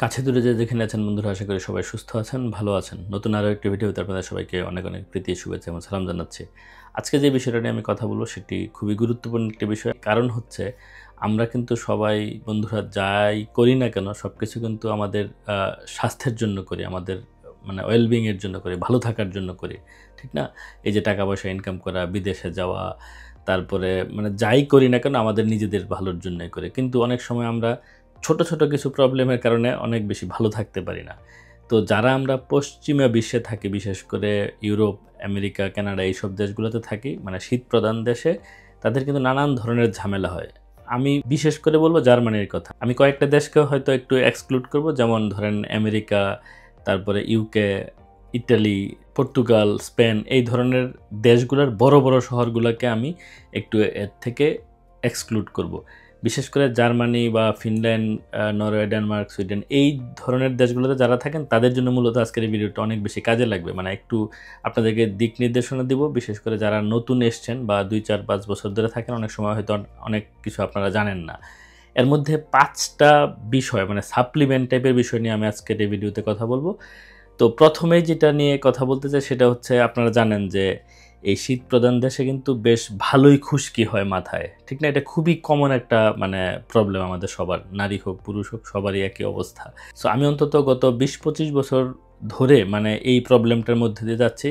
কাছে দূরে যে যেখানে আছেন বন্ধুরা, আশা করি সবাই সুস্থ আছেন, ভালো আছেন। নতুন আরও একটি ভিডিওতে আপনাদের সবাইকে অনেক অনেক প্রীতি, শুভেচ্ছা এবং সালাম জানাচ্ছি। আজকে যে বিষয়টা নিয়ে আমি কথা বলবো সেটি খুবই গুরুত্বপূর্ণ একটি বিষয়। কারণ হচ্ছে আমরা কিন্তু সবাই বন্ধুরা যাই করি না কেন সব কিছু কিন্তু আমাদের স্বাস্থ্যের জন্য করি, আমাদের মানে ওয়েলবিংয়ের জন্য করি, ভালো থাকার জন্য করি, ঠিক না? এই যে টাকা পয়সা ইনকাম করা, বিদেশে যাওয়া, তারপরে মানে যাই করি না কেন আমাদের নিজেদের ভালোর জন্যই করি। কিন্তু অনেক সময় আমরা ছোট, ছোট কিছু প্রবলেমের কারণে অনেক বেশি ভালো থাকতে পারি না। তো যারা আমরা পশ্চিমা বিশ্বে থাকি, বিশেষ করে ইউরোপ, আমেরিকা, কানাডা এইসব দেশগুলোতে থাকি, মানে শীতপ্রধান দেশে, তাদের কিন্তু নানান ধরনের ঝামেলা হয়। আমি বিশেষ করে বলব জার্মানির কথা। আমি কয়েকটা দেশকেও হয়তো একটু এক্সক্লুড করব, যেমন ধরেন আমেরিকা, তারপরে ইউকে, ইটালি, পর্তুগাল, স্পেন এই ধরনের দেশগুলোর বড়, বড় শহরগুলোকে আমি একটু এর থেকে এক্সক্লুড করব। বিশেষ করে জার্মানি বা ফিনল্যান্ড, নরওয়ে, ডেনমার্ক, সুইডেন এই ধরনের দেশগুলোতে যারা থাকেন তাদের জন্য মূলত আজকের এই ভিডিওটা অনেক বেশি কাজে লাগবে। মানে একটু আপনাদেরকে দিক নির্দেশনা দিব, বিশেষ করে যারা নতুন এসছেন বা ২, ৪, ৫ বছর ধরে থাকেন, অনেক সময় হয়তো অনেক কিছু আপনারা জানেন না। এর মধ্যে ৫টা বিষয় মানে সাপ্লিমেন্ট টাইপের বিষয় নিয়ে আমি আজকের এই ভিডিওতে কথা বলবো। তো প্রথমেই যেটা নিয়ে কথা বলতে চাই সেটা হচ্ছে, আপনারা জানেন যে এই শীতপ্রধান দেশে কিন্তু বেশ ভালোই খুশকি হয় মাথায়, ঠিক না? এটা খুবই কমন একটা মানে প্রবলেম আমাদের সবার, নারী হোক পুরুষ হোক সবারই একই অবস্থা। সো আমি অন্তত গত ২০-২৫ বছর ধরে মানে এই প্রবলেমটার মধ্যে দিয়ে যাচ্ছি।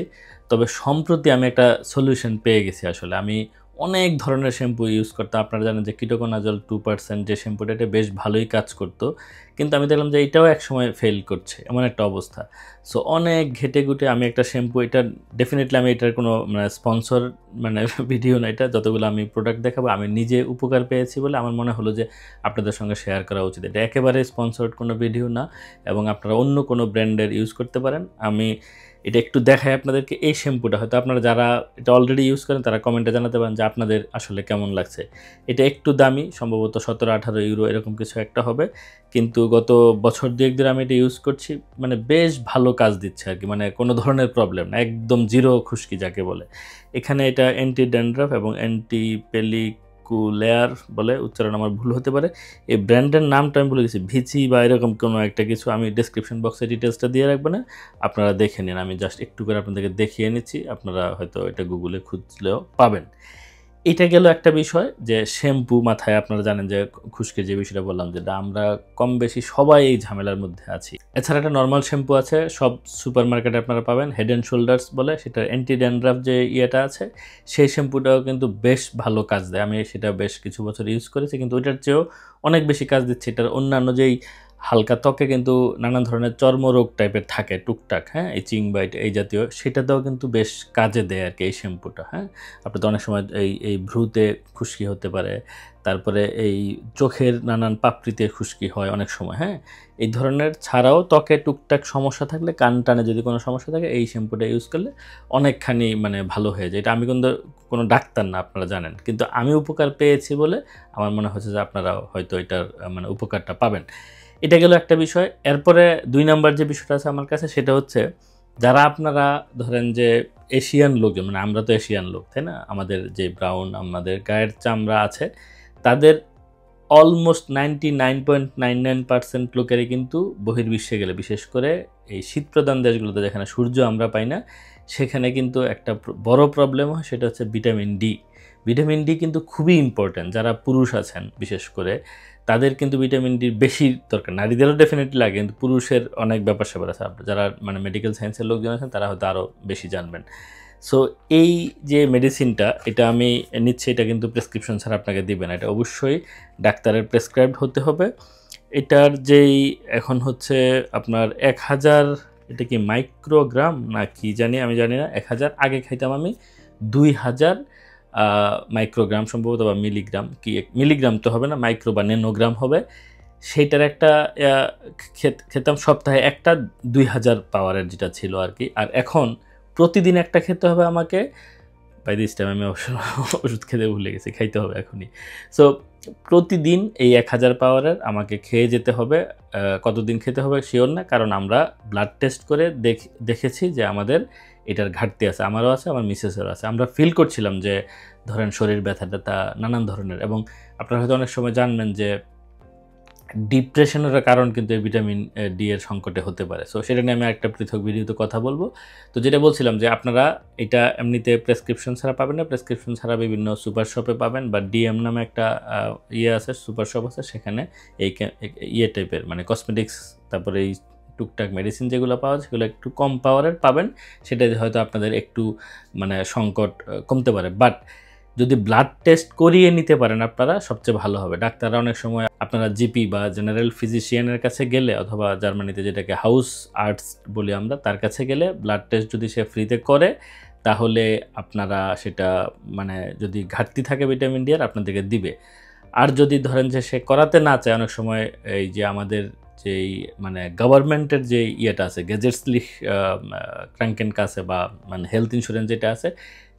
তবে সম্প্রতি আমি একটা সলিউশন পেয়ে গেছি। আসলে আমি অনেক ধরনের শ্যাম্পু ইউজ করতাম। আপনারা জানেন যে কিটোকোনাজল 2% যে শ্যাম্পুটা, এটা বেশ ভালোই কাজ করতো। কিন্তু আমি দেখলাম যে এটাও একসময় ফেল করছে, এমন একটা অবস্থা। সো অনেক ঘেঁটে-ঘুটে আমি একটা শ্যাম্পু, এটা ডেফিনিটলি আমি এটার কোনো মানে স্পন্সর মানে ভিডিও না এটা, যতগুলো আমি প্রোডাক্ট দেখাবো আমি নিজে উপকার পেয়েছি বলে আমার মনে হলো যে আপনাদের সঙ্গে শেয়ার করা উচিত। এটা একেবারে স্পন্সর্ড কোনো ভিডিও না এবং আপনারা অন্য কোনো ব্র্যান্ডের ইউজ করতে পারেন। আমি এটা একটু দেখাই আপনাদেরকে। এই শ্যাম্পুটা হয়তো আপনারা যারা এটা অলরেডি ইউজ করেন তারা কমেন্টে জানাতে পারেন যে আপনাদের আসলে কেমন লাগছে। এটা একটু দামি, সম্ভবত ১৭-১৮ ইউরো এরকম কিছু একটা হবে। কিন্তু গত বছর ২-১ ধরে আমি এটা ইউজ করছি, মানে বেশ ভালো কাজ দিচ্ছে আর কি। মানে কোনো ধরনের প্রবলেম না, একদম জিরো খুশকি যাকে বলে। এখানে এটা অ্যান্টি ড্যান্ড্রাফ এবং অ্যান্টি পেলিকুলেয়ার বলে, উচ্চারণ আমার ভুল হতে পারে। এই ব্র্যান্ডের নামটা আমি ভুলে গেছি, ভিচি বা এরকম কোনো একটা কিছু। আমি ডেসক্রিপশন বক্সে ডিটেলসটা দিয়ে রাখবো না, আপনারা দেখে নিন। আমি জাস্ট একটু করে আপনাদেরকে দেখিয়ে নিচ্ছি, আপনারা হয়তো এটা গুগলে খুঁজলেও পাবেন। এটা গেল একটা বিষয় যে শ্যাম্পু মাথায়, আপনারা জানেন যে খুশকির যে বিষয়টা বললাম, যেটা আমরা কম বেশি সবাই এই ঝামেলার মধ্যে আছি। এছাড়া একটা নর্মাল শ্যাম্পু আছে, সব সুপার মার্কেটে আপনারা পাবেন, হেড অ্যান্ড শোল্ডার্স বলে, সেটার অ্যান্টি ড্যান্ড্রাফ যে ইয়েটা আছে, সেই শ্যাম্পুটাও কিন্তু বেশ ভালো কাজ দেয়। আমি সেটা বেশ কিছু বছর ইউজ করেছি, কিন্তু ওইটার চেয়েও অনেক বেশি কাজ দিচ্ছে। এটার অন্যান্য যেই হালকা ত্বকে কিন্তু নানান ধরনের চর্মরোগ টাইপের থাকে টুকটাক, হ্যাঁ, এই চিং বাইট এই জাতীয়, সেটাতেও কিন্তু বেশ কাজে দেয় আর কি এই শ্যাম্পুটা। হ্যাঁ, আপনি তো অনেক সময় এই ভ্রুতে খুশকি হতে পারে, তারপরে এই চোখের নানান পাপড়িতে খুশকি হয় অনেক সময়। হ্যাঁ, এই ধরনের ছাড়াও ত্বকে টুকটাক সমস্যা থাকলে, কান টানে যদি কোনো সমস্যা থাকে, এই শ্যাম্পুটা ইউজ করলে অনেকখানি মানে ভালো হয়ে যায়। এটা আমি কিন্তু কোনো ডাক্তার না, আপনারা জানেন, কিন্তু আমি উপকার পেয়েছি বলে আমার মনে হচ্ছে যে আপনারাও হয়তো এটার মানে উপকারটা পাবেন। এটা গেল একটা বিষয়। এরপরে ২ নাম্বার যে বিষয়টা আছে আমার কাছে, সেটা হচ্ছে যারা আপনারা ধরেন যে এশিয়ান লোক, মানে আমরা তো এশিয়ান লোক, তাই না? আমাদের যে ব্রাউন আমাদের গায়ের চামড়া আছে, তাদের অলমোস্ট 99.99% লোকেরই কিন্তু বহির্বিশ্বে গেলে, বিশেষ করে এই শীতপ্রধান দেশগুলোতে যেখানে সূর্য আমরা পাই না, সেখানে কিন্তু একটা বড় প্রবলেম হয়, সেটা হচ্ছে ভিটামিন ডি। ভিটামিন ডি কিন্তু খুবই ইম্পর্ট্যান্ট। যারা পুরুষ আছেন বিশেষ করে, তাদের কিন্তু ভিটামিন ডির বেশি দরকার। নারীদেরও ডেফিনেটলি লাগে, কিন্তু পুরুষের অনেক ব্যাপার-স্যাপার আছে। যারা মানে মেডিকেল সায়েন্সের লোকজন আছেন তারা হয়তো আরও বেশি জানবেন। সো এই যে মেডিসিনটা, এটা আমি নিচ্ছি, এটা কিন্তু প্রেসক্রিপশন ছাড়া আপনাকে দিবে না। এটা অবশ্যই ডাক্তারের প্রেসক্রাইবড হতে হবে। এটার যেই এখন হচ্ছে আপনার ১০০০, এটা কি মাইক্রোগ্রাম না কি জানি, আমি জানি না। ১০০০ আগে খাইতাম আমি ২০০০ মাইক্রোগ্রাম সম্ভবত, বা মিলিগ্রাম, কি মিলিগ্রাম তো হবে না, মাইক্রো বা ন্যানোগ্রাম হবে। সেইটার একটা খেতাম সপ্তাহে একটা, ২০০০ পাওয়ারের যেটা ছিল আর কি। আর এখন প্রতিদিন একটা খেতে হবে আমাকে। বাই দিস টাইম আমি অবশ্য ওষুধ খেতে ভুলে গেছি, খাইতে হবে এখনই। সো প্রতিদিন এই ১০০০ পাওয়ারের আমাকে খেয়ে যেতে হবে। কতদিন খেতে হবে শিওর না, কারণ আমরা ব্লাড টেস্ট করে দেখেছি যে আমাদের এটার ঘাটতি আছে, আমারও আছে, আমার মিসেসেরও আছে। আমরা ফিল করছিলাম যে ধরেন শরীর ব্যথা-ট্যাথা নানান ধরনের। এবং আপনারা হয়তো অনেক সময় জানবেন যে ডিপ্রেশনের কারণ কিন্তু এই ভিটামিন ডি এর সংকটে হতে পারে। সো সেটা নিয়ে আমি একটা পৃথক ভিডিওতে কথা বলব। তো যেটা বলছিলাম যে আপনারা এটা এমনিতে প্রেসক্রিপশন ছাড়া পাবেন না। প্রেসক্রিপশন ছাড়া বিভিন্ন সুপার শপে পাবেন বা ডিএম নামে একটা আছে, সুপার শপ আছে, সেখানে এই টাইপের মানে কসমেটিক্স, তারপরে এই টুকটাক মেডিসিন যেগুলো পাওয়া যায় সেগুলো একটু কম পাওয়ারের পাবেন। সেটা হয়তো আপনাদের একটু মানে সংকট কমতে পারে। বাট যদি ব্লাড টেস্ট করিয়ে নিতে পারেন আপনারা, সবচেয়ে ভালো হবে। ডাক্তাররা অনেক সময় আপনারা জিপি বা জেনারেল ফিজিশিয়ানের কাছে গেলে, অথবা জার্মানিতে যেটাকে হাউস আর্টস বলি আমরা, তার কাছে গেলে ব্লাড টেস্ট যদি সে ফ্রিতে করে, তাহলে আপনারা সেটা মানে যদি ঘাটতি থাকে ভিটামিন ডি এর আপনাদেরকে দিবে। আর যদি ধরেন যে সে করাতে না চায়, অনেক সময় এই যে আমাদের যেই মানে গভর্নমেন্টের যে ইয়েটা আছে, গেজেটসলি ক্রাঙ্কেন কাছে বা মানে হেলথ ইন্স্যুরেন্স যেটা আছে,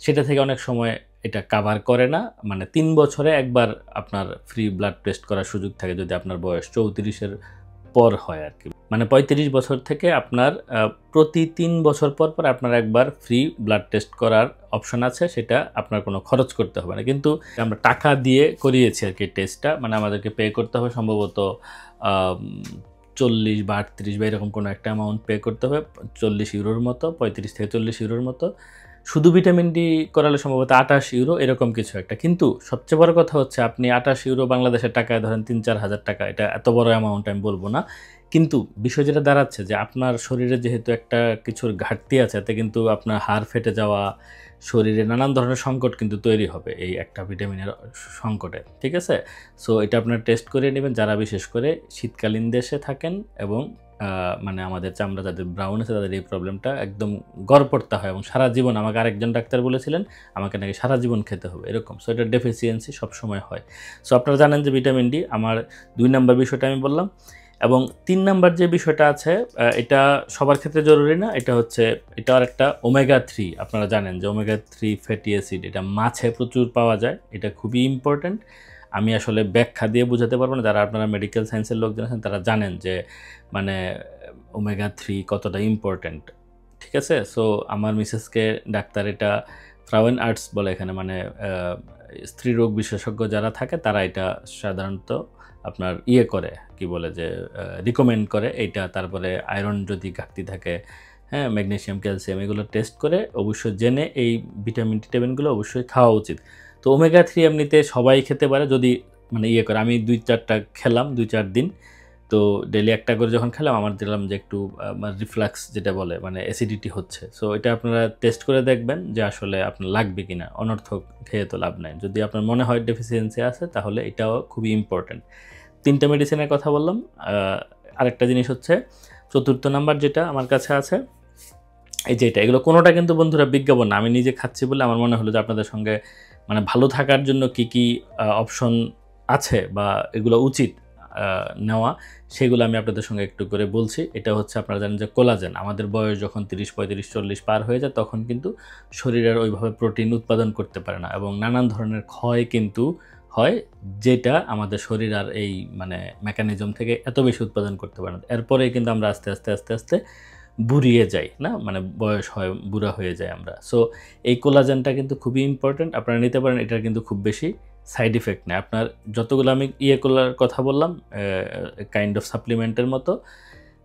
সেটা থেকে অনেক সময় এটা কাভার করে না। মানে 3 বছরে একবার আপনার ফ্রি ব্লাড টেস্ট করার সুযোগ থাকে যদি আপনার বয়স 34-এর পর হয় আর কি। মানে 35 বছর থেকে আপনার প্রতি 3 বছর পর পর আপনার একবার ফ্রি ব্লাড টেস্ট করার অপশন আছে। সেটা আপনার কোনো খরচ করতে হবে না, কিন্তু আমরা টাকা দিয়ে করিয়েছি আর কি টেস্টটা। মানে আমাদেরকে পে করতে হবে সম্ভবত 40 বা 38 বা এরকম কোনো একটা অ্যামাউন্ট পে করতে হবে, 40 ইউরোর মতো, 35 থেকে 40 ইউরোর মতো। শুধু ভিটামিন ডি করালে সম্ভবত 28 ইউরো এরকম কিছু একটা। কিন্তু সবচেয়ে বড় কথা হচ্ছে আপনি 28 ইউরো বাংলাদেশের টাকায় ধরেন 3-4 হাজার টাকা, এটা এত বড় অ্যামাউন্ট আমি বলবো না। কিন্তু বিষয় যেটা দাঁড়াচ্ছে যে আপনার শরীরে যেহেতু একটা কিছুর ঘাটতি আছে, এতে কিন্তু আপনার হাড় ফেটে যাওয়া, শরীরে নানান ধরনের সংকট কিন্তু তৈরি হবে এই একটা ভিটামিনের সংকটে, ঠিক আছে? সো এটা আপনার টেস্ট করে নেবেন, যারা বিশেষ করে শীতকালীন দেশে থাকেন এবং মানে আমাদের চামড়া যাদের ব্রাউন আছে তাদের এই প্রবলেমটা একদম গড়পড়তা হয় এবং সারা জীবন, আমাকে আরেকজন ডাক্তার বলেছিলেন আমাকে নাকি সারা জীবন খেতে হবে এরকম। সো এটার ডেফিসিয়েন্সি সবসময় হয়। সো আপনারা জানেন যে ভিটামিন ডি আমার 2 নাম্বার বিষয়টা আমি বললাম। এবং 3 নাম্বার যে বিষয়টা আছে, এটা সবার ক্ষেত্রে জরুরি না। এটা হচ্ছে, এটা আর একটা ওমেগা 3। আপনারা জানেন যে ওমেগা 3 ফ্যাটি অ্যাসিড এটা মাছে প্রচুর পাওয়া যায়। এটা খুবই ইম্পর্ট্যান্ট। আমি আসলে ব্যাখ্যা দিয়ে বোঝাতে পারবো না। যারা আপনারা মেডিকেল সায়েন্সের লোকজন আছেন তারা জানেন যে মানে ওমেগা 3 কতটা ইম্পর্ট্যান্ট, ঠিক আছে? সো আমার মিসেসকে ডাক্তার এটা ফ্রাউয়েন আর্টস বলে এখানে, মানে স্ত্রীরোগ বিশেষজ্ঞ যারা থাকে তারা এটা সাধারণত আপনার ইয়ে করে, কি বলে যে রিকমেন্ড করে এইটা। তারপরে আয়রন যদি ঘাটতি থাকে, হ্যাঁ, ম্যাগনেসিয়াম, ক্যালসিয়াম, এগুলো টেস্ট করে অবশ্যই জেনে এই ভিটামিন ভিটামিনগুলো অবশ্যই খাওয়া উচিত। তো ওমেগা 3 এমনিতে সবাই খেতে পারে যদি মানে ইয়ে করে। আমি 2-4টা খেলাম 2-4 দিন। তো ডেইলি একটা করে যখন খেলাম আমার দেখলাম যে একটু রিফ্লাক্স যেটা বলে মানে অ্যাসিডিটি হচ্ছে। সো এটা আপনারা টেস্ট করে দেখবেন যে আসলে আপনার লাগবে কিনা। অনর্থক খেয়ে তো লাভ নাই। যদি আপনার মনে হয় ডেফিসিয়েন্সি আছে তাহলে এটাও খুবই ইম্পর্ট্যান্ট। 3টা মেডিসিনের কথা বললাম। আরেকটা জিনিস হচ্ছে 4র্থ নাম্বার যেটা আমার কাছে আছে, এই যে এগুলো কোনোটা কিন্তু বন্ধুরা বিজ্ঞাপন না। আমি নিজে খাচ্ছি বলে আমার মনে হলো যে আপনাদের সঙ্গে মানে ভালো থাকার জন্য কি কি অপশন আছে বা এগুলো উচিত নেওয়া, সেগুলো আমি আপনাদের সঙ্গে একটু করে বলছি। এটা হচ্ছে, আপনারা জানেন যে কোলাজেন, আমাদের বয়স যখন 30, 35, 40 পার হয়ে যায় তখন কিন্তু শরীরের ওইভাবে প্রোটিন উৎপাদন করতে পারে না এবং নানান ধরনের ক্ষয় কিন্তু হয়, যেটা আমাদের শরীর আর এই মানে মেকানিজম থেকে এত বেশি উৎপাদন করতে পারে না। এরপরে কিন্তু আমরা আস্তে আস্তে আস্তে আস্তে বুড়িয়ে যাই, না মানে বয়স হয়, বুড়া হয়ে যায় আমরা। সো এই কোলাজেনটা কিন্তু খুবই ইম্পর্ট্যান্ট, আপনারা নিতে পারেন। এটার কিন্তু খুব বেশি সাইড ইফেক্ট নেই। আপনার যতগুলো আমি করার কথা বললাম কাইন্ড অফ সাপ্লিমেন্টের মতো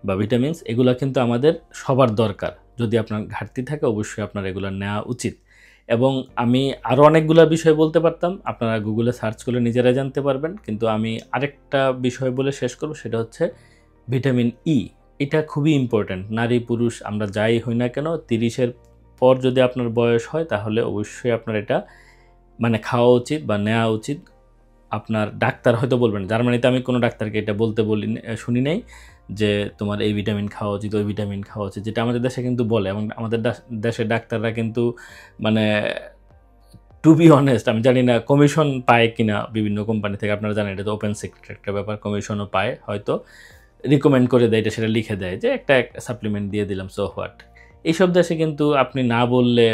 বা ভিটামিনস, এগুলো কিন্তু আমাদের সবার দরকার। যদি আপনার ঘাটতি থাকে অবশ্যই আপনার এগুলো নেওয়া উচিত। এবং আমি আরও অনেকগুলো বিষয় বলতে পারতাম, আপনারা গুগলে সার্চ করলে নিজেরাই জানতে পারবেন, কিন্তু আমি আরেকটা বিষয় বলে শেষ করব, সেটা হচ্ছে ভিটামিন ই। এটা খুবই ইম্পর্ট্যান্ট। নারী পুরুষ আমরা যাই হই না কেন, 30-এর পর যদি আপনার বয়স হয় তাহলে অবশ্যই আপনার এটা মানে খাওয়া উচিত বা নেওয়া উচিত। আপনার ডাক্তার হয়তো বলবেন, জার্মানিতে আমি কোনো ডাক্তারকে এটা বলতে শুনি নাই যে তোমার এই ভিটামিন খাওয়া উচিত, ওই ভিটামিন খাওয়া উচিত, যেটা আমাদের দেশে কিন্তু বলে। এবং আমাদের দেশের ডাক্তাররা কিন্তু মানে টু বি অনেস্ট আমি জানি না কমিশন পায় কিনা বিভিন্ন কোম্পানি থেকে। আপনারা জানেন এটা তো ওপেন সিক্রেট একটা ব্যাপার, কমিশনও পায় হয়তো, রিকমেন্ড করে দেয়, এটা সেটা লিখে দেয় যে একটা সাপ্লিমেন্ট দিয়ে দিলাম, সো হোয়াট। এইসব দেশে কিন্তু আপনি না বললে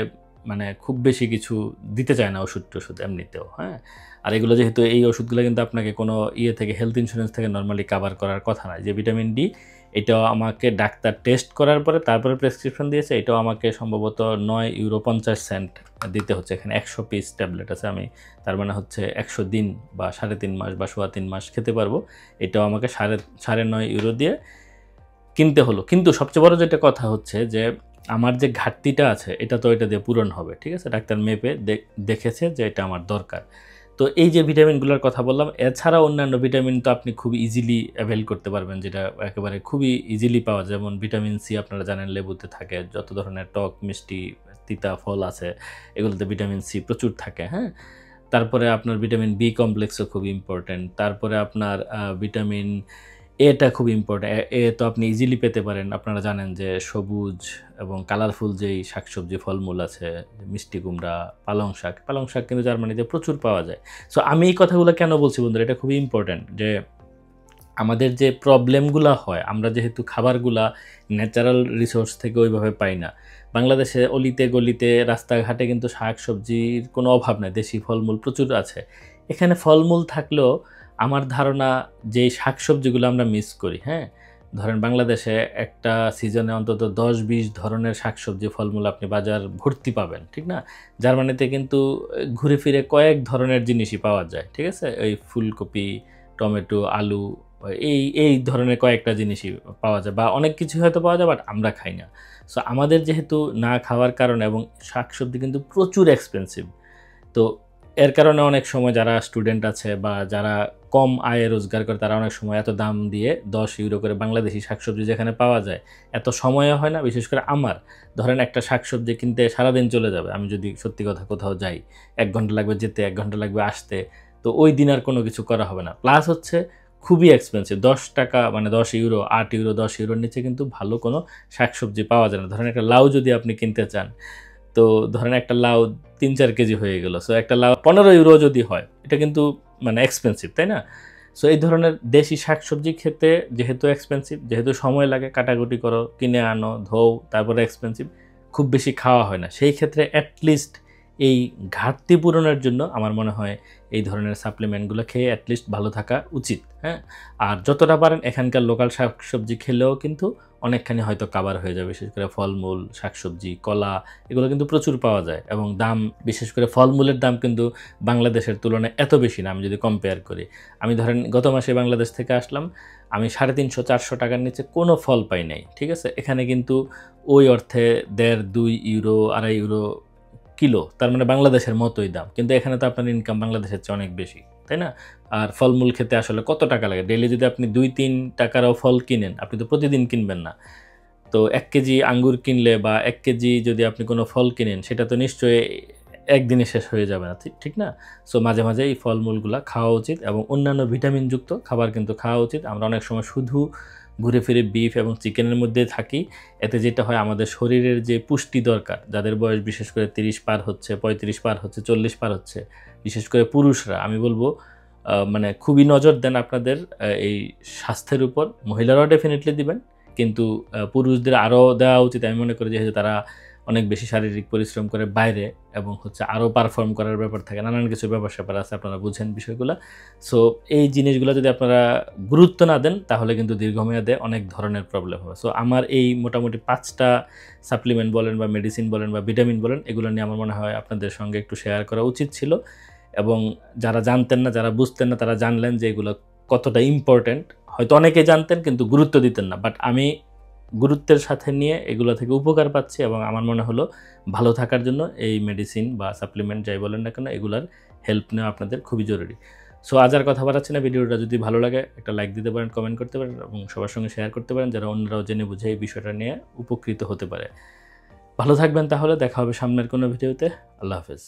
মানে খুব বেশি কিছু দিতে চায় না, ওষুধ টষুধ এমনিতেও, হ্যাঁ। আর এগুলো যেহেতু এই ওষুধগুলো কিন্তু আপনাকে কোনো ইয়ে থেকে, হেলথ ইন্স্যুরেন্স থেকে নর্মালি কাভার করার কথা নয়। যে ভিটামিন ডি এটাও আমাকে ডাক্তার টেস্ট করার পরে তারপরে প্রেসক্রিপশন দিয়েছে। এটাও আমাকে সম্ভবত €9.50 দিতে হচ্ছে। এখানে 100 পিস ট্যাবলেট আছে। আমি তার মানে হচ্ছে 100 দিন বা 3.5 মাস বা 3.25 মাস খেতে পারবো। এটাও আমাকে €9.5 দিয়ে কিনতে হলো। কিন্তু সবচেয়ে বড় যেটা কথা হচ্ছে যে আমার যে ঘাটতিটা আছে এটা তো এটা দিয়ে পূরণ হবে। ঠিক আছে? ডাক্তার মেপে দেখেছে যে এটা আমার দরকার। তো এই যে ভিটামিনগুলোর কথা বললাম, এছাড়া অন্যান্য ভিটামিন তো আপনি খুব ইজিলি অ্যাভেইল করতে পারবেন, যেটা একেবারে খুবই ইজিলি পাওয়া যায়। যেমন ভিটামিন সি আপনারা জানেন লেবুতে থাকে, যত ধরনের টক, মিষ্টি, তিতা ফল আছে এগুলোতে ভিটামিন সি প্রচুর থাকে, হ্যাঁ? তারপরে আপনার ভিটামিন বি কমপ্লেক্সও খুব ইম্পর্টেন্ট। তারপরে আপনার ভিটামিন এটা খুব ইম্পর্টেন্ট। এ তো আপনি ইজিলি পেতে পারেন। আপনারা জানেন যে সবুজ এবং কালারফুল যেই শাকসবজি, ফলমূল আছে, মিষ্টি কুমড়া, পালং শাক। পালং শাক কিন্তু জার্মানিতে প্রচুর পাওয়া যায়। সো আমি এই কথাগুলো কেন বলছি বন্ধুরা? এটা খুবই ইম্পর্টেন্ট যে আমাদের যে প্রবলেমগুলা হয়, আমরা যেহেতু খাবারগুলা ন্যাচারাল রিসোর্স থেকে ওইভাবে পাই না। বাংলাদেশে অলিতে গলিতে রাস্তাঘাটে কিন্তু শাকসবজির কোনো অভাব নাই। দেশি ফলমূল প্রচুর আছে। এখানে ফলমূল থাকলেও আমার ধারণা যে শাকসবজিগুলো আমরা মিস করি, হ্যাঁ? ধরেন বাংলাদেশে একটা সিজনে অন্তত ১০-২০ ধরনের শাকসবজি, ফলমূল আপনি বাজার ভর্তি পাবেন, ঠিক না? জার্মানিতে কিন্তু ঘুরে ফিরে কয়েক ধরনের জিনিসই পাওয়া যায়, ঠিক আছে? ওই ফুলকপি, টমেটো, আলু এই ধরনের কয়েকটা জিনিসই পাওয়া যায় বা অনেক কিছুই হয়তো পাওয়া যায় বাট আমরা খাই না। সো আমাদের যেহেতু না খাওয়ার কারণে এবং শাকসবজি কিন্তু প্রচুর এক্সপেন্সিভ। তো এর কারণে অনেক সময় যারা স্টুডেন্ট আছে বা যারা কম আয়ে রোজগার করে তারা অনেক সময় এত দাম দিয়ে €10 করে বাংলাদেশি শাকসবজি যেখানে পাওয়া যায়, এত সময়ও হয় না। বিশেষ করে আমার ধরেন একটা শাকসবজি কিনতে সারাদিন চলে যাবে। আমি যদি সত্যি কথা কোথাও যাই, 1 ঘন্টা লাগবে যেতে, 1 ঘন্টা লাগবে আসতে। তো ওই দিন আর কোনো কিছু করা হবে না। প্লাস হচ্ছে খুবই এক্সপেন্সিভ। €10 মানে €10, €8, €10 নিচে কিন্তু ভালো কোনো শাকসবজি পাওয়া যায় না। ধরেন একটা লাউ যদি আপনি কিনতে চান, তো ধরেন একটা লাউ ৩-৪ কেজি হয়ে গেল। সো একটা লাউ €15 যদি হয়, এটা কিন্তু মানে এক্সপেন্সিভ, তাই না? সো এই ধরনের দেশি শাকসবজি খেতে যেহেতু এক্সপেন্সিভ, যেহেতু সময় লাগে, কাটাকুটি করো, কিনে আনো, ধোও, তারপরে এক্সপেন্সিভ, খুব বেশি খাওয়া হয় না। সেই ক্ষেত্রে এট লিস্ট এই ঘাটতি পূরণের জন্য আমার মনে হয় এই ধরনের সাপ্লিমেন্টগুলো খেয়ে এট লিস্ট ভালো থাকা উচিত, হ্যাঁ? আর যতটা পারেন এখানকার লোকাল শাকসবজি খেলেও কিন্তু অনেকখানি হয়তো কাভার হয়ে যাবে। বিশেষ করে ফলমূল, শাকসবজি, কলা এগুলো কিন্তু প্রচুর পাওয়া যায় এবং দাম, বিশেষ করে ফলমূলের দাম কিন্তু বাংলাদেশের তুলনায় এত বেশি না আমি যদি কম্পেয়ার করি। আমি ধরেন গত মাসে বাংলাদেশ থেকে আসলাম, আমি €350-400 নিচে কোনো ফল পাই নাই। ঠিক আছে? এখানে কিন্তু ওই অর্থে €1.৫, €2, €2.৫ কিলো। তার মানে বাংলাদেশের মতোই দাম। কিন্তু এখানে তো আপনার ইনকাম বাংলাদেশের চেয়ে অনেক বেশি। তাই না? আর ফলমূল খেতে আসলে কত টাকা লাগে? ডেইলি যদি আপনি ৳2-3 ফল কিনেন, আপনি তো প্রতিদিন কিনবেন না। তো ১ কেজি আঙ্গুর কিনলে বা ১ কেজি যদি আপনি কোনো ফল কিনেন, সেটা তো নিশ্চয়ই একদিনে শেষ হয়ে যাবে না। ঠিক না? সো মাঝে, মাঝে এই ফলমূলগুলা খাওয়া উচিত এবং অন্যান্য ভিটামিনযুক্ত খাবার কিন্তু খাওয়া উচিত। আমরা অনেক সময় শুধু ঘুরে ফিরে বিফ এবং চিকেনের মধ্যে থাকি। এতে যেটা হয় আমাদের শরীরের যে পুষ্টি দরকার, যাদের বয়স বিশেষ করে ৩০ পার হচ্ছে, ৩৫ পার হচ্ছে, ৪০ পার হচ্ছে, বিশেষ করে পুরুষরা, আমি বলব মানে খুবই নজর দেন আপনাদের এই স্বাস্থ্যের উপর। মহিলারাও ডেফিনিটলি দিবেন। কিন্তু পুরুষদের আরও দেওয়া উচিত আমি মনে করি, যেহেতু তারা অনেক বেশি শারীরিক পরিশ্রম করে বাইরে এবং হচ্ছে আরও পারফর্ম করার ব্যাপার থাকে, নানান কিছু ব্যাপার-স্যাপার আছে, আপনারা বুঝেন বিষয়গুলা। সো এই জিনিসগুলো যদি আপনারা গুরুত্ব না দেন তাহলে কিন্তু দীর্ঘমেয়াদে অনেক ধরনের প্রবলেম হবে। সো আমার এই মোটামুটি ৫ টা সাপ্লিমেন্ট বলেন বা মেডিসিন বলেন বা ভিটামিন বলেন, এগুলো নিয়ে আমার মনে হয় আপনাদের সঙ্গে একটু শেয়ার করা উচিত ছিল এবং যারা জানতেন না, যারা বুঝতেন না, তারা জানলেন যে এগুলো কতটা ইম্পোর্টেন্ট। হয়তো অনেকে জানতেন কিন্তু গুরুত্ব দিতেন না। বাট আমি গুরুত্বের সাথে নিয়ে এগুলো থেকে উপকার পাচ্ছি এবং আমার মনে হলো ভালো থাকার জন্য এই মেডিসিন বা সাপ্লিমেন্ট যাই বলেন না কেন, এগুলার হেল্প নেওয়া আপনাদের খুবই জরুরি। সো আজ আর কথা বাড়াচ্ছি না। ভিডিওটা যদি ভালো লাগে একটা লাইক দিতে পারেন, কমেন্ট করতে পারেন এবং সবার সঙ্গে শেয়ার করতে পারেন, যারা অন্যরাও জেনে বুঝে এই বিষয়টা নিয়ে উপকৃত হতে পারে। ভালো থাকবেন তাহলে। দেখা হবে সামনের কোনো ভিডিওতে। আল্লাহ হাফেজ।